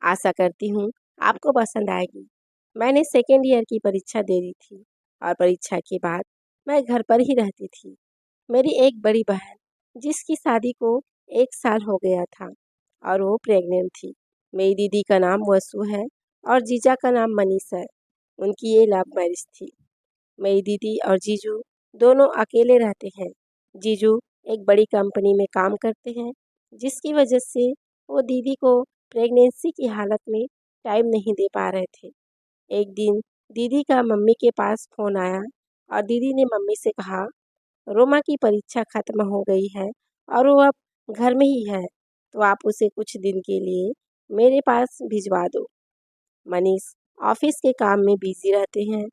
आशा करती हूँ आपको पसंद आएगी। मैंने सेकेंड ईयर की परीक्षा दे दी थी और परीक्षा के बाद मैं घर पर ही रहती थी। मेरी एक बड़ी बहन जिसकी शादी को 1 साल हो गया था और वो प्रेग्नेंट थी। मेरी दीदी का नाम वसु है और जीजा का नाम मनीष है। उनकी ये लव मैरिज थी। मेरी दीदी और जीजू दोनों अकेले रहते हैं। जीजू एक बड़ी कंपनी में काम करते हैं, जिसकी वजह से वो दीदी को प्रेगनेंसी की हालत में टाइम नहीं दे पा रहे थे। एक दिन दीदी का मम्मी के पास फ़ोन आया और दीदी ने मम्मी से कहा, रोमा की परीक्षा खत्म हो गई है और वो अब घर में ही है, तो आप उसे कुछ दिन के लिए मेरे पास भिजवा दो। मनीष ऑफिस के काम में बिजी रहते हैं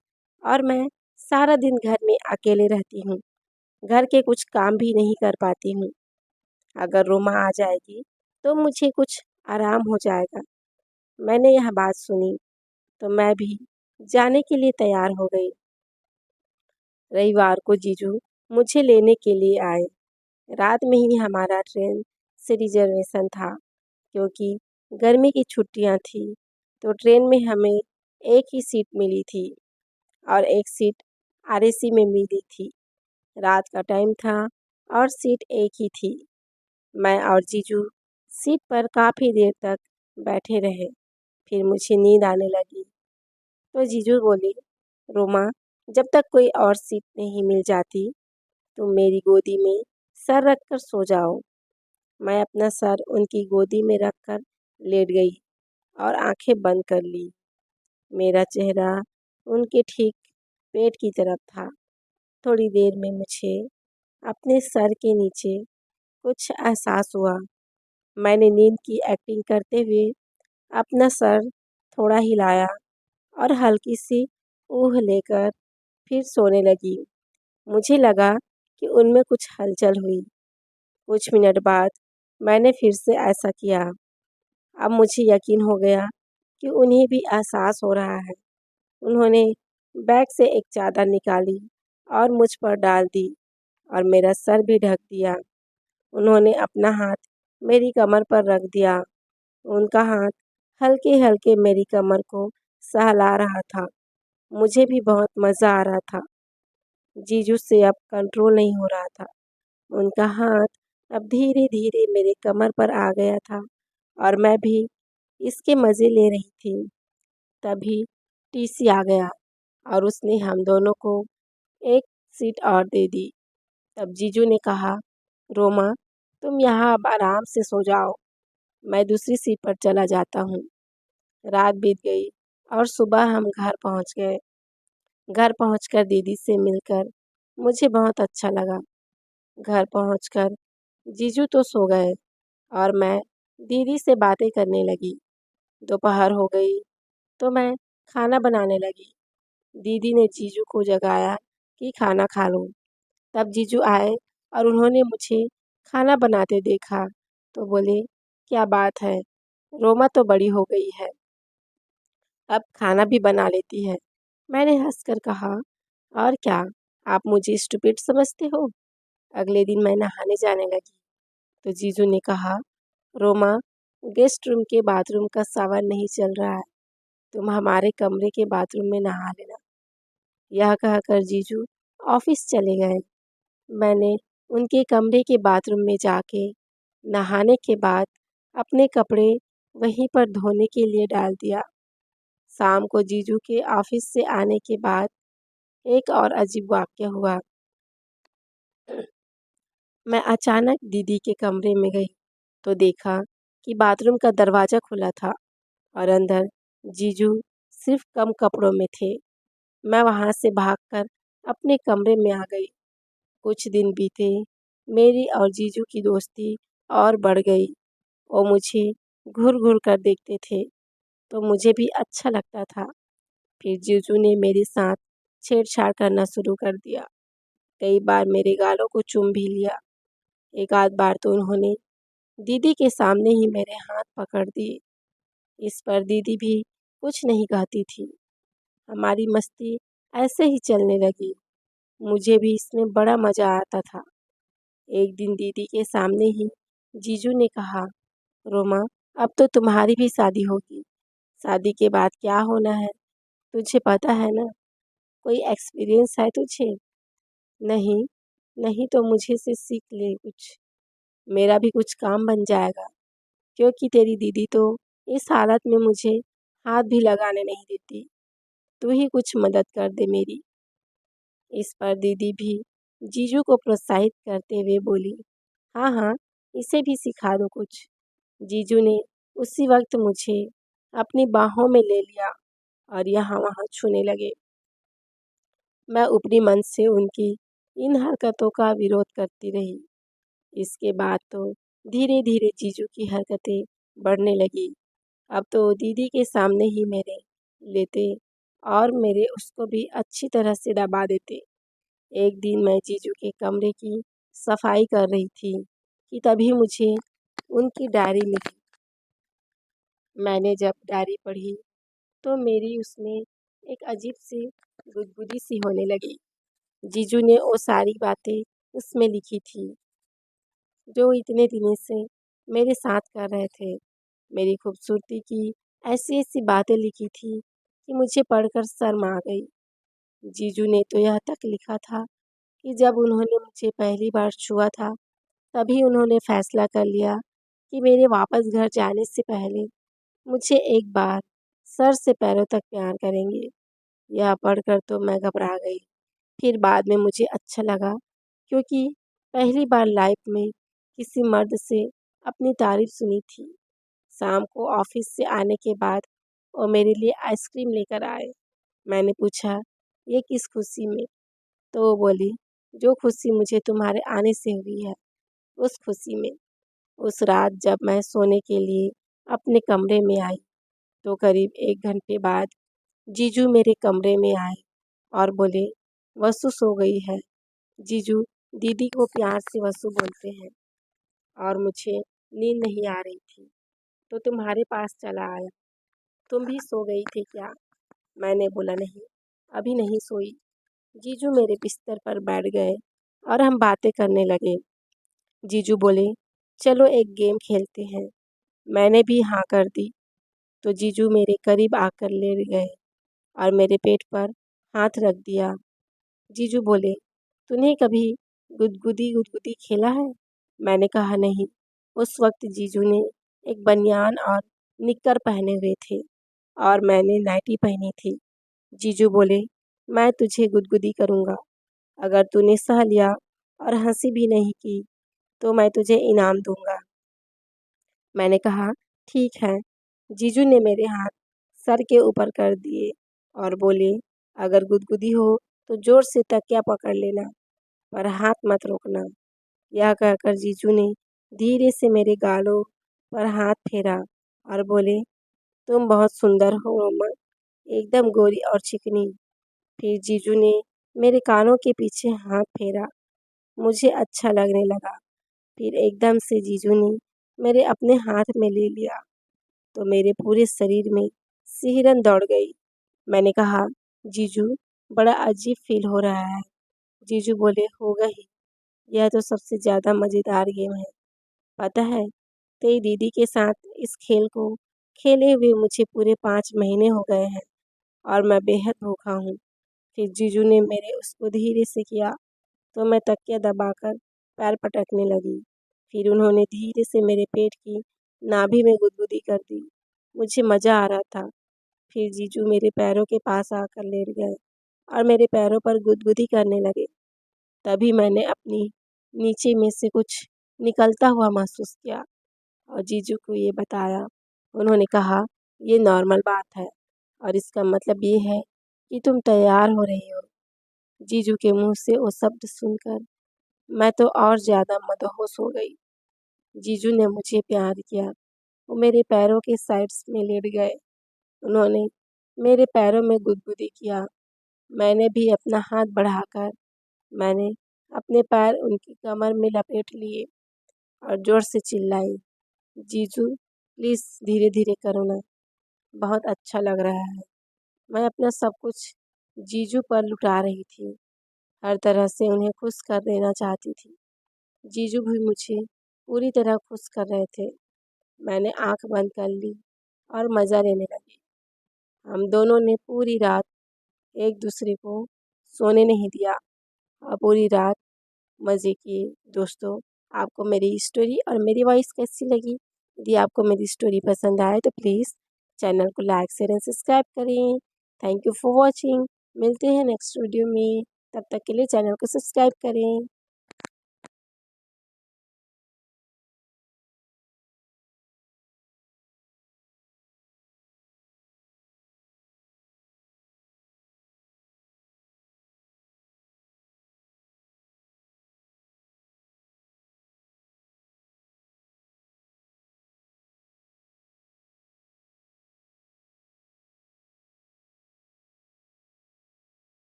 और मैं सारा दिन घर में अकेले रहती हूँ। घर के कुछ काम भी नहीं कर पाती हूँ। अगर रोमा आ जाएगी तो मुझे कुछ आराम हो जाएगा। मैंने यह बात सुनी तो मैं भी जाने के लिए तैयार हो गई। रविवार को जीजू मुझे लेने के लिए आए। रात में ही हमारा ट्रेन से रिजर्वेशन था, क्योंकि गर्मी की छुट्टियां थी तो ट्रेन में हमें एक ही सीट मिली थी और एक सीट आरएसी में मिली थी। रात का टाइम था और सीट एक ही थी। मैं और जीजू सीट पर काफ़ी देर तक बैठे रहे। फिर मुझे नींद आने लगी तो जीजू बोली, रोमा, जब तक कोई और सीट नहीं मिल जाती तुम मेरी गोदी में सर रख कर सो जाओ। मैं अपना सर उनकी गोदी में रख कर लेट गई और आंखें बंद कर ली। मेरा चेहरा उनके ठीक पेट की तरफ था। थोड़ी देर में मुझे अपने सर के नीचे कुछ एहसास हुआ। मैंने नींद की एक्टिंग करते हुए अपना सर थोड़ा हिलाया और हल्की सी ऊह लेकर फिर सोने लगी। मुझे लगा कि उनमें कुछ हलचल हुई। कुछ मिनट बाद मैंने फिर से ऐसा किया। अब मुझे यकीन हो गया कि उन्हें भी एहसास हो रहा है। उन्होंने बैग से एक चादर निकाली और मुझ पर डाल दी और मेरा सर भी ढक दिया। उन्होंने अपना हाथ मेरी कमर पर रख दिया। उनका हाथ हल्के हल्के मेरी कमर को सहला रहा था। मुझे भी बहुत मज़ा आ रहा था। जीजू से अब कंट्रोल नहीं हो रहा था। उनका हाथ अब धीरे धीरे मेरे कमर पर आ गया था और मैं भी इसके मज़े ले रही थी। तभी टीसी आ गया और उसने हम दोनों को एक सीट और दे दी। तब जीजू ने कहा, रोमा, तुम यहाँ अब आराम से सो जाओ, मैं दूसरी सीट पर चला जाता हूँ। रात बीत गई और सुबह हम घर पहुँच गए। घर पहुँचकर दीदी से मिलकर मुझे बहुत अच्छा लगा। घर पहुँचकर जीजू तो सो गए और मैं दीदी से बातें करने लगी। दोपहर हो गई तो मैं खाना बनाने लगी। दीदी ने जीजू को जगाया कि खाना खा लो। तब जीजू आए और उन्होंने मुझे खाना बनाते देखा तो बोले, क्या बात है, रोमा तो बड़ी हो गई है, अब खाना भी बना लेती है। मैंने हंसकर कहा, और क्या, आप मुझे स्टूपिड समझते हो? अगले दिन मैं नहाने जाने लगी तो जीजू ने कहा, रोमा, गेस्ट रूम के बाथरूम का सावर नहीं चल रहा है, तुम हमारे कमरे के बाथरूम में नहा लेना। यह कहकर जीजू ऑफिस चले गए। मैंने उनके कमरे के बाथरूम में जाके नहाने के बाद अपने कपड़े वहीं पर धोने के लिए डाल दिया। शाम को जीजू के ऑफिस से आने के बाद एक और अजीब वाक्य हुआ। मैं अचानक दीदी के कमरे में गई तो देखा कि बाथरूम का दरवाज़ा खुला था और अंदर जीजू सिर्फ कम कपड़ों में थे। मैं वहाँ से भागकर अपने कमरे में आ गई। कुछ दिन बीते, मेरी और जीजू की दोस्ती और बढ़ गई। वो मुझे घूर घूर कर देखते थे तो मुझे भी अच्छा लगता था। फिर जीजू ने मेरे साथ छेड़छाड़ करना शुरू कर दिया। कई बार मेरे गालों को चूम भी लिया। एक आध बार तो उन्होंने दीदी के सामने ही मेरे हाथ पकड़ दिए। इस पर दीदी भी कुछ नहीं कहती थी। हमारी मस्ती ऐसे ही चलने लगी। मुझे भी इसमें बड़ा मज़ा आता था। एक दिन दीदी के सामने ही जीजू ने कहा, रोमा, अब तो तुम्हारी भी शादी होगी। शादी के बाद क्या होना है तुझे पता है ना? कोई एक्सपीरियंस है तुझे? नहीं, नहीं तो मुझे से सीख ले कुछ। मेरा भी कुछ काम बन जाएगा, क्योंकि तेरी दीदी तो इस हालत में मुझे हाथ भी लगाने नहीं देती। तू ही कुछ मदद कर दे मेरी। इस पर दीदी भी जीजू को प्रोत्साहित करते हुए बोली, हाँ हाँ, इसे भी सिखा दो कुछ। जीजू ने उसी वक्त मुझे अपनी बाहों में ले लिया और यहाँ वहाँ छूने लगे। मैं ऊपरी मन से उनकी इन हरकतों का विरोध करती रही। इसके बाद तो धीरे धीरे जीजू की हरकतें बढ़ने लगी। अब तो दीदी के सामने ही मेरे लेते और मेरे उसको भी अच्छी तरह से दबा देते। एक दिन मैं जीजू के कमरे की सफाई कर रही थी कि तभी मुझे उनकी डायरी मिली। मैंने जब डायरी पढ़ी तो मेरी उसमें एक अजीब सी गुदगुदी सी होने लगी। जीजू ने वो सारी बातें उसमें लिखी थी जो इतने दिनों से मेरे साथ कर रहे थे। मेरी खूबसूरती की ऐसी ऐसी बातें लिखी थी कि मुझे पढ़कर शर्म आ गई। जीजू ने तो यह तक लिखा था कि जब उन्होंने मुझे पहली बार छुआ था तभी उन्होंने फैसला कर लिया कि मेरे वापस घर जाने से पहले मुझे एक बार सर से पैरों तक प्यार करेंगे। यह पढ़कर तो मैं घबरा गई। फिर बाद में मुझे अच्छा लगा, क्योंकि पहली बार लाइफ में किसी मर्द से अपनी तारीफ सुनी थी। शाम को ऑफिस से आने के बाद वो मेरे लिए आइसक्रीम लेकर आए। मैंने पूछा, ये किस खुशी में? तो वो बोली, जो खुशी मुझे तुम्हारे आने से हुई है उस खुशी में। उस रात जब मैं सोने के लिए अपने कमरे में आई तो करीब 1 घंटे बाद जीजू मेरे कमरे में आए और बोले, वसु सो गई है। जीजू दीदी को प्यार से वसु बोलते हैं और मुझे नींद नहीं आ रही थी तो तुम्हारे पास चला आया। तुम भी सो गई थी क्या? मैंने बोला, नहीं, अभी नहीं सोई। जीजू मेरे बिस्तर पर बैठ गए और हम बातें करने लगे। जीजू बोले, चलो एक गेम खेलते हैं। मैंने भी हाँ कर दी तो जीजू मेरे करीब आकर लेट गए और मेरे पेट पर हाथ रख दिया। जीजू बोले, तूने कभी गुदगुदी गुदगुदी खेला है? मैंने कहा, नहीं। उस वक्त जीजू ने एक बनियान और निक्कर पहने हुए थे और मैंने नाइटी पहनी थी। जीजू बोले, मैं तुझे गुदगुदी करूँगा। अगर तूने सह लिया और हंसी भी नहीं की तो मैं तुझे इनाम दूंगा। मैंने कहा, ठीक है। जीजू ने मेरे हाथ सर के ऊपर कर दिए और बोले, अगर गुदगुदी हो तो जोर से तकिया पकड़ लेना, पर हाथ मत रोकना। यह कहकर जीजू ने धीरे से मेरे गालों पर हाथ फेरा और बोले, तुम बहुत सुंदर हो उम्र, एकदम गोरी और चिकनी। फिर जीजू ने मेरे कानों के पीछे हाथ फेरा। मुझे अच्छा लगने लगा। फिर एकदम से जीजू ने मेरे अपने हाथ में ले लिया तो मेरे पूरे शरीर में सिहरन दौड़ गई। मैंने कहा, जीजू, बड़ा अजीब फील हो रहा है। जीजू बोले, होगा ही। यह तो सबसे ज़्यादा मज़ेदार गेम है। पता है, तेरी दीदी के साथ इस खेल को खेले हुए मुझे पूरे 5 महीने हो गए हैं और मैं बेहद भूखा हूँ। फिर जीजू ने मेरे उसको धीरे से किया तो मैं तकिया दबाकर पैर पटकने लगी। फिर उन्होंने धीरे से मेरे पेट की नाभि में गुदगुदी कर दी। मुझे मज़ा आ रहा था। फिर जीजू मेरे पैरों के पास आकर लेट गए और मेरे पैरों पर गुदगुदी करने लगे। तभी मैंने अपनी नीचे में से कुछ निकलता हुआ महसूस किया और जीजू को ये बताया। उन्होंने कहा, ये नॉर्मल बात है और इसका मतलब ये है कि तुम तैयार हो रही हो। जीजू के मुंह से वो शब्द सुनकर मैं तो और ज़्यादा मदहोश हो गई। जीजू ने मुझे प्यार किया। वो मेरे पैरों के साइड्स में लेट गए। उन्होंने मेरे पैरों में गुदगुदी किया। मैंने भी अपना हाथ बढ़ाकर मैंने अपने पैर उनकी कमर में लपेट लिए और ज़ोर से चिल्लाई, जीजू प्लीज़ धीरे धीरे करो ना, बहुत अच्छा लग रहा है। मैं अपना सब कुछ जीजू पर लुटा रही थी। हर तरह से उन्हें खुश कर देना चाहती थी। जीजू भी मुझे पूरी तरह खुश कर रहे थे। मैंने आँख बंद कर ली और मज़ा लेने लगी। हम दोनों ने पूरी रात एक दूसरे को सोने नहीं दिया और पूरी रात मज़े किए। दोस्तों, आपको मेरी स्टोरी और मेरी वॉइस कैसी लगी? यदि आपको मेरी स्टोरी पसंद आए तो प्लीज़ चैनल को लाइक शेयर एंड सब्सक्राइब करें। Thank you for watching. मिलते हैं नेक्स्ट वीडियो में। तब तक के लिए चैनल को सब्सक्राइब करें।